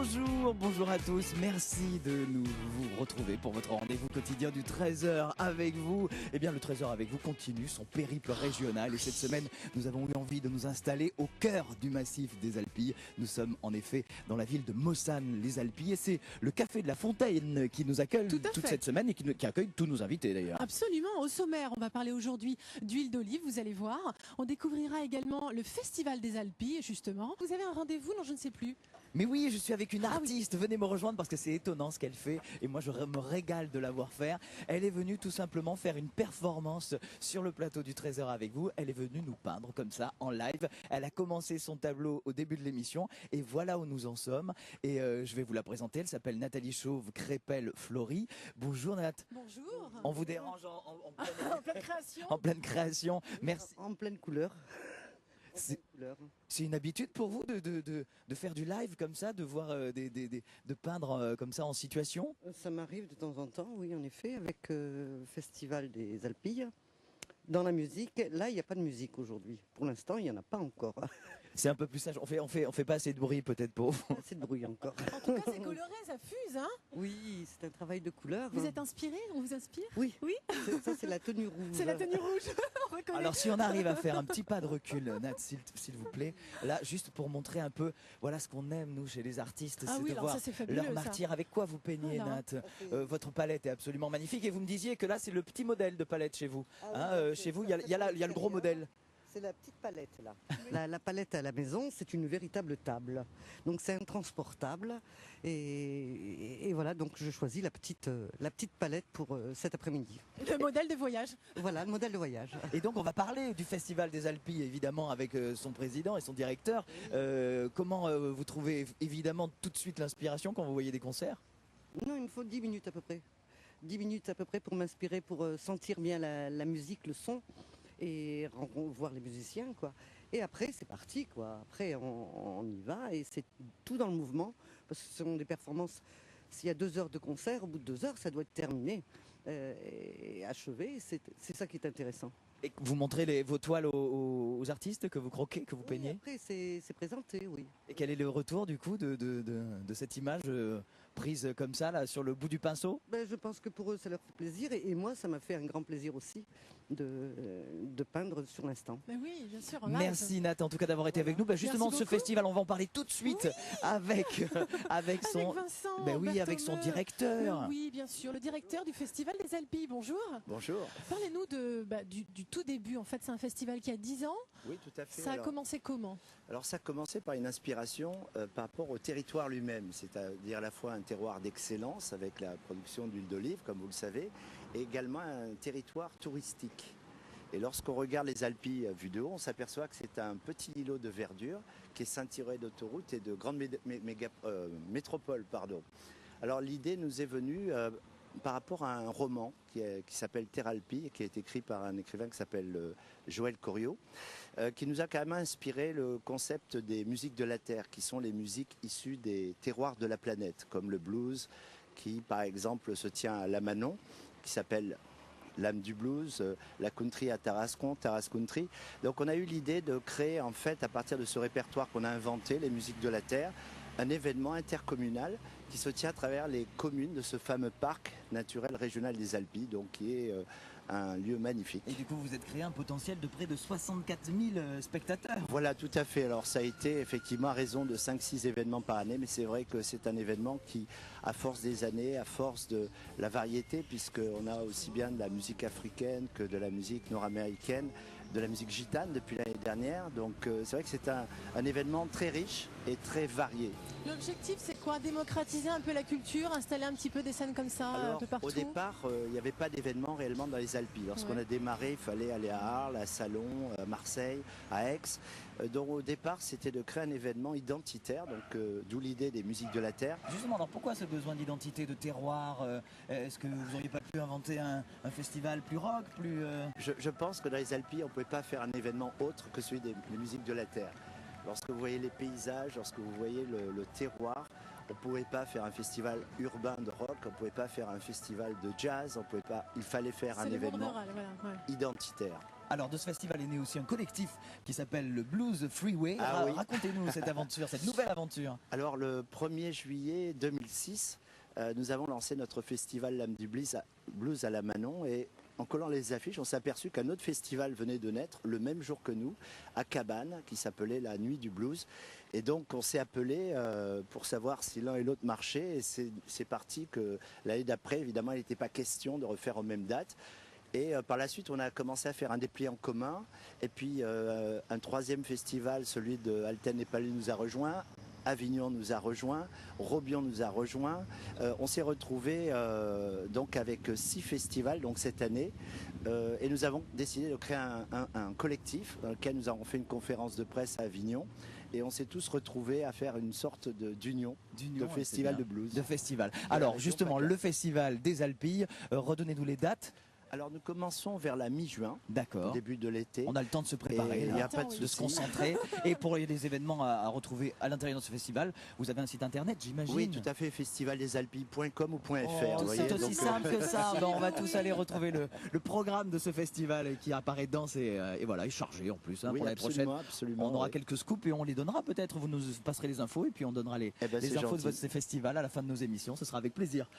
Bonjour, bonjour à tous, merci de vous retrouver pour votre rendez-vous quotidien du 13h avec vous. Eh bien le 13h avec vous continue son périple régional et cette semaine nous avons eu envie de nous installer au cœur du massif des Alpilles. Nous sommes en effet dans la ville de Mossane les Alpilles et c'est le Café de la Fontaine qui nous accueille toute cette semaine et qui accueille tous nos invités d'ailleurs. Absolument, au sommaire on va parler aujourd'hui d'huile d'olive, vous allez voir. On découvrira également le Festival des Alpilles justement. Vous avez un rendez-vous, non je ne sais plus. Mais oui, je suis avec une artiste, venez me rejoindre parce que c'est étonnant ce qu'elle fait et moi je me régale de la voir faire. Elle est venue tout simplement faire une performance sur le plateau du 13h avec vous. Elle est venue nous peindre comme ça en live. Elle a commencé son tableau au début de l'émission et voilà où nous en sommes. Et je vais vous la présenter, elle s'appelle Nathalie Chauve Crépel Flory. Bonjour Nat. Bonjour. On vous dérange en en pleine création. En pleine création, merci. En pleine couleur. C'est une habitude pour vous de faire du live comme ça, de voir de peindre comme ça en situation? Ça m'arrive de temps en temps, oui, en effet, avec le Festival des Alpilles. Dans la musique, là, il n'y a pas de musique aujourd'hui. Pour l'instant, il n'y en a pas encore. C'est un peu plus sage. On fait pas assez de bruit peut-être pour vous. Assez de bruit encore. En tout cas, c'est coloré, ça fuse, hein? Oui, c'est un travail de couleur. Vous êtes inspiré? On vous inspire? Oui. Oui. Ça, c'est la tenue rouge. C'est la tenue rouge. On reconnaît. Alors si on arrive à faire un petit pas de recul, Nat, s'il vous plaît, là, juste pour montrer un peu, voilà ce qu'on aime nous chez les artistes, c'est de voir leur martyr. Avec quoi vous peignez, Nat? Votre palette est absolument magnifique et vous me disiez que là, c'est le petit modèle de palette chez vous. Chez vous, il y a le gros modèle. C'est la petite palette là. La palette à la maison, c'est une véritable table. Donc c'est intransportable. Et voilà, donc je choisis la petite palette pour cet après-midi. Le modèle de voyage. Voilà, le modèle de voyage. Et donc on va parler du Festival des Alpilles, évidemment, avec son président et son directeur. Comment vous trouvez évidemment tout de suite l'inspiration quand vous voyez des concerts? Non, il me faut 10 minutes à peu près. 10 minutes à peu près pour m'inspirer, pour sentir bien la musique, le son. Et voir les musiciens, quoi. Et après, c'est parti, quoi. Après, on y va et c'est tout dans le mouvement. Parce que ce sont des performances. S'il y a 2 heures de concert, au bout de 2 heures, ça doit être terminé et achevé. C'est ça qui est intéressant. Et vous montrez vos toiles aux artistes que vous croquez, que vous peignez? Après, c'est présenté, oui. Et quel est le retour, du coup, de cette image prise comme ça, là, sur le bout du pinceau? Je pense que pour eux, ça leur fait plaisir. Et moi, ça m'a fait un grand plaisir aussi de peindre sur l'instant. Oui, bien sûr. Merci Nat, en tout cas, d'avoir été avec nous. Justement, ce festival, on va en parler tout de suite avec son... Vincent, avec son directeur. Oui, bien sûr, le directeur du Festival des Alpilles. Bonjour. Bonjour. Parlez-nous du tout début. En fait, c'est un festival qui a 10 ans. Oui, tout à fait. Ça a commencé comment? Alors, ça a commencé par une inspiration par rapport au territoire lui-même, c'est-à-dire à la fois un terroir d'excellence avec la production d'huile d'olive, comme vous le savez, et également un territoire touristique. Et lorsqu'on regarde les Alpilles vues de haut, on s'aperçoit que c'est un petit îlot de verdure qui est ceinturé d'autoroutes et de grandes métropoles. Alors l'idée nous est venue par rapport à un roman qui s'appelle Terre Alpille, qui est écrit par un écrivain qui s'appelle Joël Corriot, qui nous a quand même inspiré le concept des musiques de la Terre, qui sont les musiques issues des terroirs de la planète, comme le blues, qui par exemple se tient à Lamanon, qui s'appelle l'âme du blues, la country à Tarascon, Taras Country. Donc on a eu l'idée de créer en fait, à partir de ce répertoire qu'on a inventé, les musiques de la Terre, un événement intercommunal qui se tient à travers les communes de ce fameux parc naturel régional des Alpilles, donc qui est un lieu magnifique. Et du coup, vous êtes créé un potentiel de près de 64 000 spectateurs. Voilà, tout à fait. Alors ça a été effectivement à raison de 5-6 événements par année, mais c'est vrai que c'est un événement qui, à force des années, à force de la variété, puisqu'on a aussi bien de la musique africaine que de la musique nord-américaine, de la musique gitane depuis l'année dernière. Donc c'est vrai que c'est un événement très riche et très varié. L'objectif, c'est quoi? Démocratiser un peu la culture, installer un petit peu des scènes comme ça. Alors, un peu partout. au départ, il n'y avait pas d'événement réellement dans les Alpilles. Lorsqu'on a démarré, il fallait aller à Arles, à Salon, à Marseille, à Aix. Donc au départ, c'était de créer un événement identitaire, donc d'où l'idée des musiques de la Terre. Justement, alors pourquoi ce besoin d'identité, de terroir? Est-ce que vous n'auriez pas pu inventer un festival plus rock, plus... Je pense que dans les Alpilles, on ne pouvait pas faire un événement autre que celui des musiques de la Terre. Lorsque vous voyez les paysages, lorsque vous voyez le terroir, on ne pouvait pas faire un festival urbain de rock, on ne pouvait pas faire un festival de jazz, il fallait faire un événement identitaire. Alors de ce festival est né aussi un collectif qui s'appelle le Blues Freeway. Ah oui. Racontez-nous cette aventure, cette nouvelle aventure. Alors le 1er juillet 2006, nous avons lancé notre festival L'âme du blues à la Manon et en collant les affiches, on s'est aperçu qu'un autre festival venait de naître le même jour que nous, à Cabane, qui s'appelait la Nuit du Blues. Et donc on s'est appelé pour savoir si l'un et l'autre marchaient. Et c'est parti que l'année d'après, évidemment, il n'était pas question de refaire aux mêmes dates. Et par la suite, on a commencé à faire un dépliant commun. Et puis un troisième festival, celui de Alten et Palais, nous a rejoints. Avignon nous a rejoints, Robion nous a rejoints. On s'est retrouvés donc avec 6 festivals donc cette année et nous avons décidé de créer un collectif dans lequel nous avons fait une conférence de presse à Avignon et on s'est tous retrouvés à faire une sorte d'union de festival de blues. De festival. Alors justement, le festival des Alpilles, redonnez-nous les dates. Alors nous commençons vers la mi-juin, d'accord, début de l'été. On a le temps de se préparer, il n'y a pas de se concentrer. Et pour les événements à retrouver à l'intérieur de ce festival, vous avez un site internet, j'imagine. Oui, tout à fait, festivaldesalpilles.com ou .fr. C'est aussi simple que ça. Ben, on va tous aller retrouver le programme de ce festival qui apparaît dense et voilà, est chargé en plus. Oui, pour l'année prochaine, on aura quelques scoops et on les donnera peut-être. Vous nous passerez les infos et puis on donnera les infos de ce festival à la fin de nos émissions. Ce sera avec plaisir.